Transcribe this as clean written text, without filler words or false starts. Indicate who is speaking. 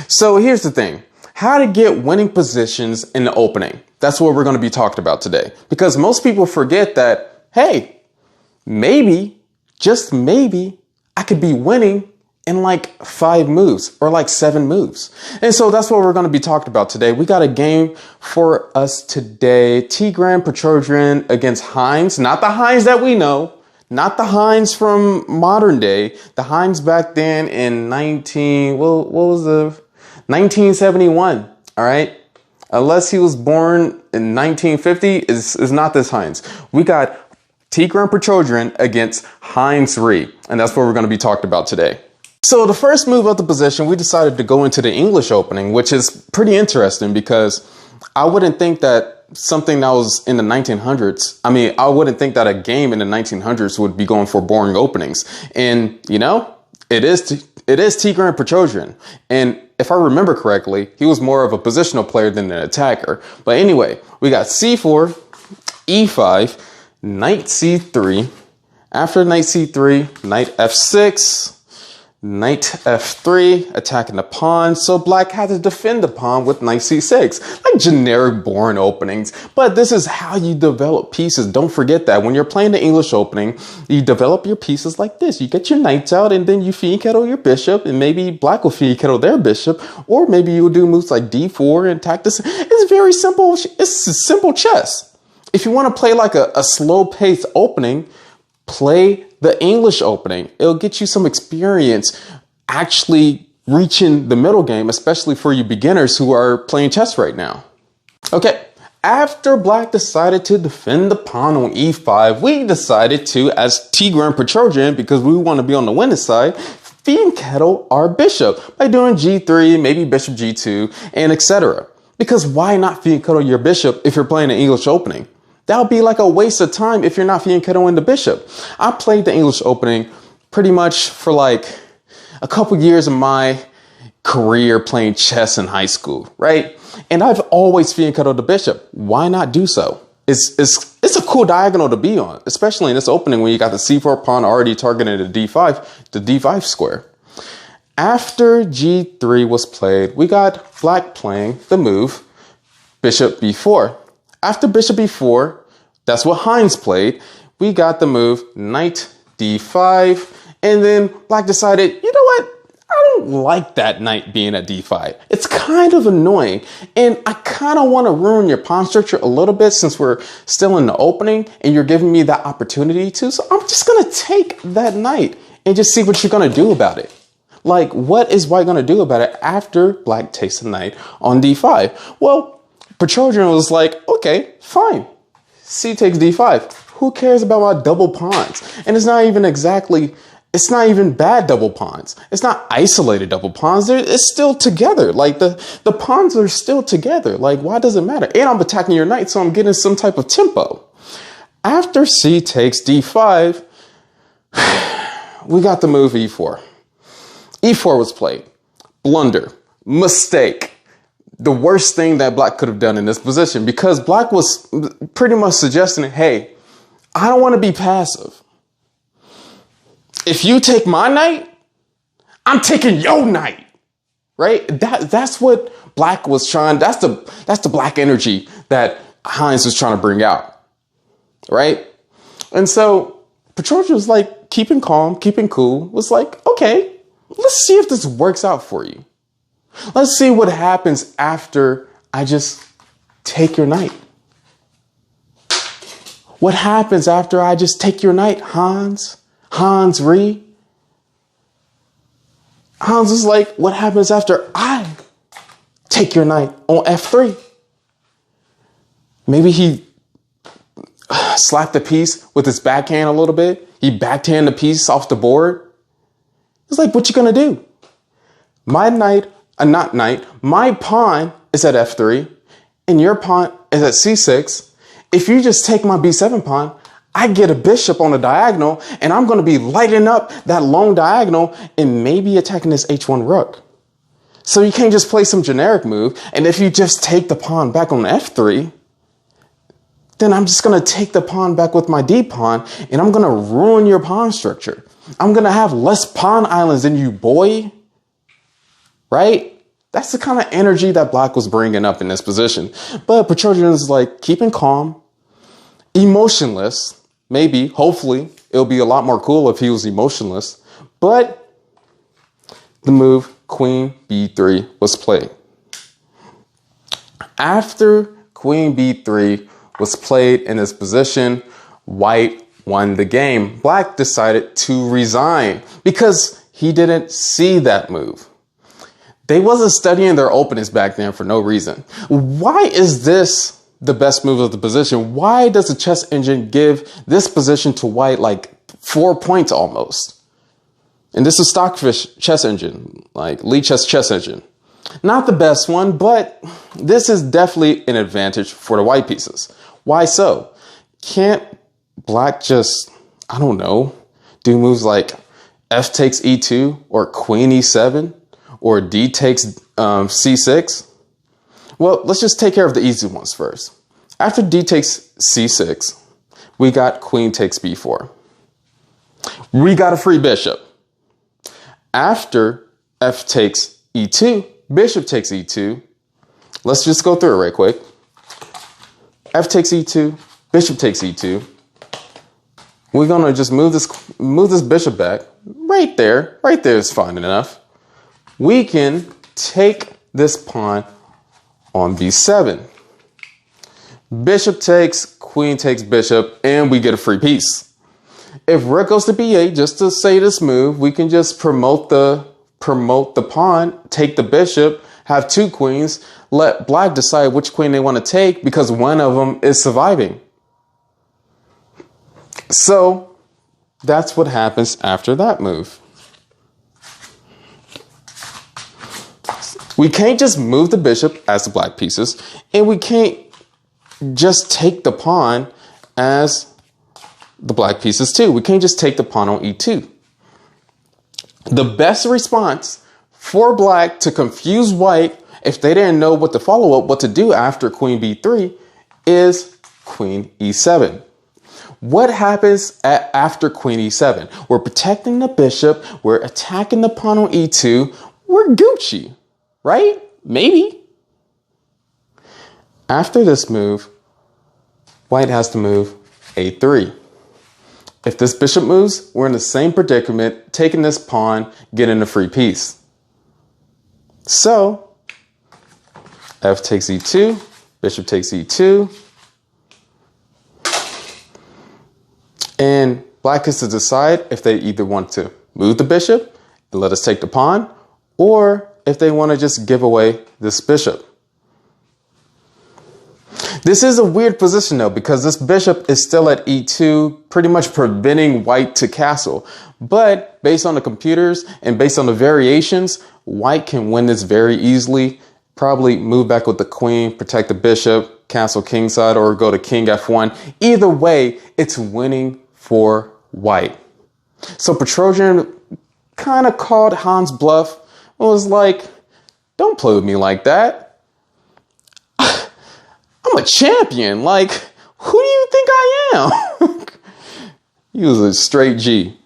Speaker 1: So here's the thing. How to get winning positions in the opening. That's what we're going to be talking about today. Because most people forget that, hey, maybe, just maybe, I could be winning in like 5 moves or like 7 moves. And so that's what we're going to be talking about today. We got a game for us today. Tigran Petrosian against Heinz. Not the Heinz that we know. Not the Heinz from modern day. The Heinz back then in 1971. All right. Unless he was born in 1950 is not this Heinz. We got Tigran Petrosian against Heinz Zee. And that's what we're going to be talking about today. So the first move of the position, we decided to go into the English opening, which is pretty interesting because I wouldn't think that something that was in the 1900s. I mean, I wouldn't think that a game in the 1900s would be going for boring openings. And, you know, it is Tigran Petrosian. And if I remember correctly, he was more of a positional player than an attacker. But anyway, we got C4, E5, Knight C3. After Knight C3, Knight F6. Knight F3, attacking the pawn. So black had to defend the pawn with Knight C6. Like generic boring openings. But this is how you develop pieces. Don't forget that when you're playing the English opening, you develop your pieces like this. You get your knights out and then you fiend kettle your bishop, and maybe black will fiend kettle their bishop, or maybe you'll do moves like D4 and attack this. It's very simple. It's simple chess. If you want to play like a slow paced opening, play the English opening. It'll get you some experience actually reaching the middle game, especially for you beginners who are playing chess right now. Okay, after black decided to defend the pawn on E5, we decided to, as Tigran Petrosian, because we want to be on the winning side, fiend kettle our bishop by doing G3, maybe bishop G2, and etc. Because why not fiend kettle your bishop if you're playing an English opening? That would be like a waste of time if you're not fiend kettling the bishop. I played the English opening pretty much for like a couple years of my career playing chess in high school, right? And I've always fiend kettled the bishop. Why not do so? It's a cool diagonal to be on, especially in this opening when you got the C4 pawn already targeted the D5 square. After G3 was played, we got black playing the move bishop B4. After bishop b4, that's what Heinz played, we got the move knight d5, and then black decided, you know what? I don't like that knight being at d5. It's kind of annoying, and I kind of want to ruin your pawn structure a little bit since we're still in the opening, and you're giving me that opportunity to, so I'm just going to take that knight and just see what you're going to do about it. Like, what is white going to do about it after black takes the knight on d5? Well, Petrosian was like, okay, fine. C takes d5. Who cares about my double pawns? And it's not even bad double pawns. It's not isolated double pawns. It's still together. Like the pawns are still together. Like, why does it matter? And I'm attacking your knight, so I'm getting some type of tempo. After C takes d5, we got the move e4. E4 was played. Blunder. Mistake. The worst thing that black could have done in this position, because black was pretty much suggesting, hey, I don't want to be passive. If you take my knight, I'm taking your knight, right? That's what black was trying. That's the black energy that Heinz was trying to bring out, right? And so Petrosian was like keeping calm, keeping cool, was like, okay, let's see if this works out for you. Let's see what happens after I just take your knight. What happens after I just take your knight, Heinz Zee? Heinz is like, what happens after I take your knight on F3? Maybe he slapped the piece with his backhand a little bit. He backhanded the piece off the board. It's like, what you gonna do? My knight, my pawn is at F3 and your pawn is at C6. If you just take my B7 pawn, I get a bishop on the diagonal and I'm going to be lighting up that long diagonal and maybe attacking this H1 rook. So you can't just play some generic move. And if you just take the pawn back on F3, then I'm just going to take the pawn back with my D pawn and I'm going to ruin your pawn structure. I'm going to have less pawn islands than you, boy. Right? That's the kind of energy that Black was bringing up in this position. But Petrosian is like keeping calm, emotionless. Maybe, hopefully, it'll be a lot more cool if he was emotionless. But the move Queen B3 was played. After Queen B3 was played in this position, White won the game. Black decided to resign because he didn't see that move. They wasn't studying their openings back then for no reason. Why is this the best move of the position? Why does the chess engine give this position to White like 4 points almost? And this is Stockfish chess engine, like Lee chess engine. Not the best one, but this is definitely an advantage for the White pieces. Why so? Can't Black just, I don't know, do moves like F takes E2 or Queen E7? Or D takes C6? Well, let's just take care of the easy ones first. After D takes C6, we got Queen takes B4. We got a free bishop. After F takes E2, bishop takes E2. Let's just go through it right quick. F takes E2, bishop takes E2. We're gonna just move this bishop back. Right there is fine enough. We can take this pawn on B7. Bishop takes, queen takes bishop, and we get a free piece. If rook goes to B8, just to say this move, we can just promote the pawn, take the bishop, have two queens, let Black decide which queen they want to take because one of them is surviving. So that's what happens after that move. We can't just move the bishop as the Black pieces, and we can't just take the pawn as the Black pieces too. We can't just take the pawn on E2. The best response for Black to confuse White if they didn't know what to follow up, what to do after Queen B3, is Queen E7. What happens after Queen E7? We're protecting the bishop, we're attacking the pawn on E2, we're Gucci. Right? Maybe. After this move, White has to move A3. If this bishop moves, we're in the same predicament, taking this pawn, getting a free piece. So, F takes E2, bishop takes E2, and Black has to decide if they either want to move the bishop and let us take the pawn, or if they want to just give away this bishop. This is a weird position though, because this bishop is still at E2, pretty much preventing White to castle. But based on the computers and based on the variations, White can win this very easily. Probably move back with the queen, protect the bishop, castle kingside, or go to king F1. Either way, it's winning for White. So Petrosian kind of called Han's bluff. It was like, don't play with me like that. I'm a champion. Like, who do you think I am? He was a straight G.